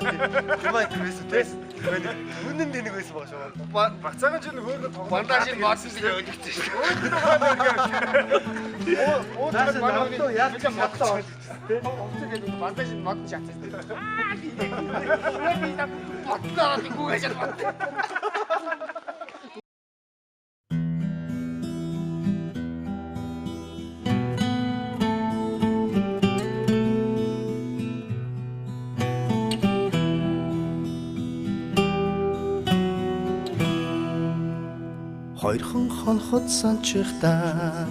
Ямаа байсан те. Үнэн тэнэг байсан баг шаа. Бацаахан чинь хөөргө тоглоом. Бандажийн модсон шиг өлөгдсөн шүү. Уутраг манай яг ч бодлоо. Тэгээд бандажийн мод шатсан. Бодлоо гүгэж бод. Хоёрхан хонхот санчихтаа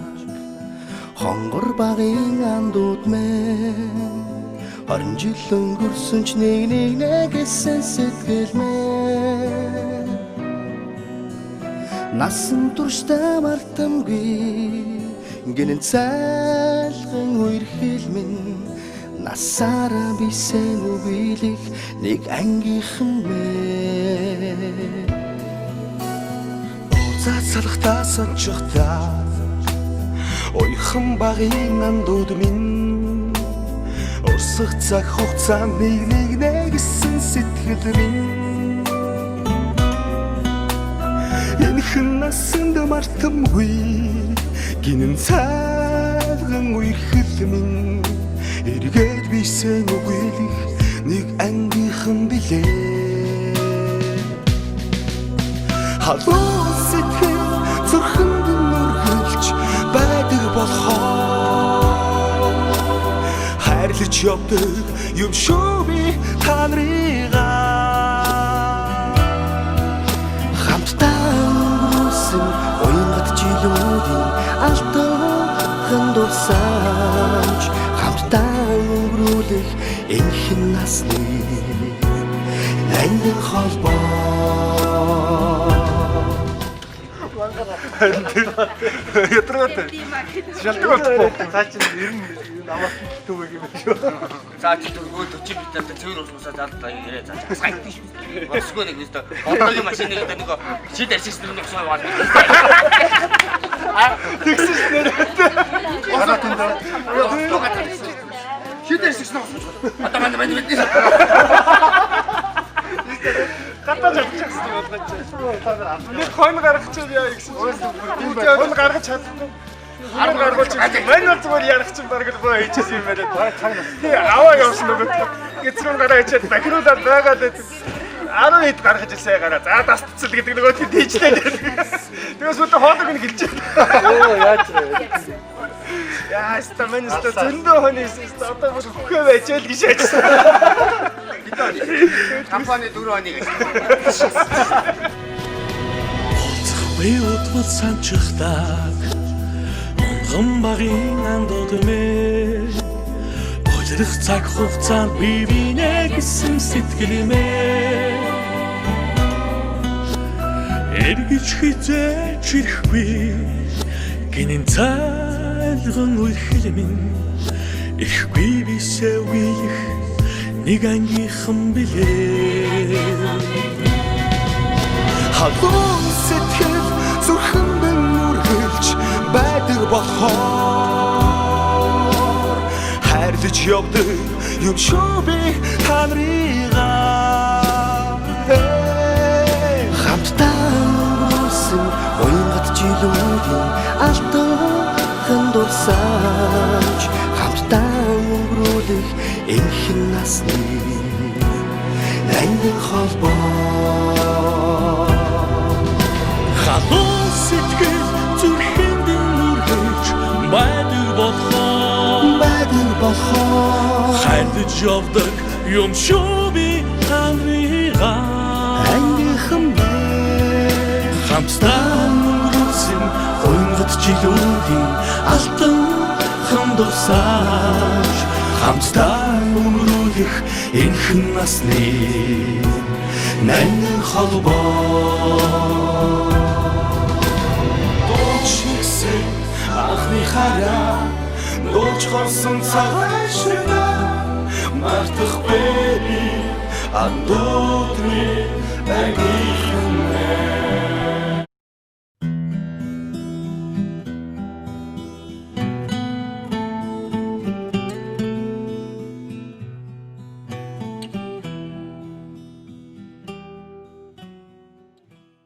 хонгор багын андууд мэн 20 жил өнгөрсөн ч нэг гэсэн сэтгэл мэн насан туршдаа мартамгүй гинэн цайлган үер хэлмэн насаараа бисен үгийлэх нэг ангийнхан мэн Цацалхтаа санчихтаа ойхан багын андууд минь урсах цаг хугацаанд нэг нэгсэн сэтгэл минь энэхэн насанд мартамгүй гинэн цайлган үерхэл минь эргээд бисен үгийлэх нэг ангийнхан билээ халуун сэтгэл зүрхэнд нүргэлж байдаг болохоор хайрлаж явдаг юм шүү би та нарыгаа хамтдаа өнгөрсөн уянгат жилүүдийн алтан дурсамж хамтдаа өнгөрүүлэх энэхэн насны ангин холбоо Ятраатай. Шалтгаалт. Цаа чи ер нь намайг төвөг юм шүү. За чи дөрвөө 40 биттэй цэвэр уусаа заалтаа ирээ за. Сайтгүй шүү. Босгүй нэг өстө. Одоогийн машиныг одоо нэг шид арчсан нэг суу байна. Тэгсэн шүү дээ. Ороо тэнд. Шид арчсан уу? Одоо мань. гадаа чадчихсан юм болгож. Нэг хон гаргах чинь яа гэсэн. Хон гаргаж чадахгүй. Хон гаргуулж мань бол зүгээр ярах чинь баг л боо хийчихсэн юм байна. Тий аваа явсан нөгөө. Гэцрэн гараа хийчихэд бакируулаад байгаад 10 хэд гаргаж ирсэн гараа. За дастцэл гэдэг нөгөө тийжлээ. Тэгээс үгүй хоолойг нь гэлжээ. Оо яаж вэ? Яа, стамэнэс зөндөө хоньс одоо бүр хөхөө байж л гэж яжсан. Компани 4 хоног гэсэн. Би утгал санчихдаг онгон багын андууд мэ Болирх цаг хугацаанд би бинэ гэсэн сэтгэл мэ Эргэж хизээч ирэхгүй гинэн цайлган үерхэл минь ихгүй бисээ үеих нэг ангийнхан билээ Халуун сэтгэл зүрхэнд нүргэлж байдаг болохоор хайрлаж явдаг юм шүү би та нарыгаа хамтдаа өнгөрсөн уянгат жилүүдийн алтан дурсамж хамтдаа өнгөрүүлэх энэхэн насны ангин холбоо халуун сэтгэл зүрхэнд нүргэж байдаг болохоор хайрлаж явдаг юм шүү би та нарыгаа ангийнхан хамтдаа өнгөрсөн уянгат жилүүдийн алтан дурсамж хамтдаа өнгөрүүлэх энэхэн насны ангин холбоо Дочигсэн анхны хараа дуулж гарсан цагаан шига мартахгүй андуутны ангийнхан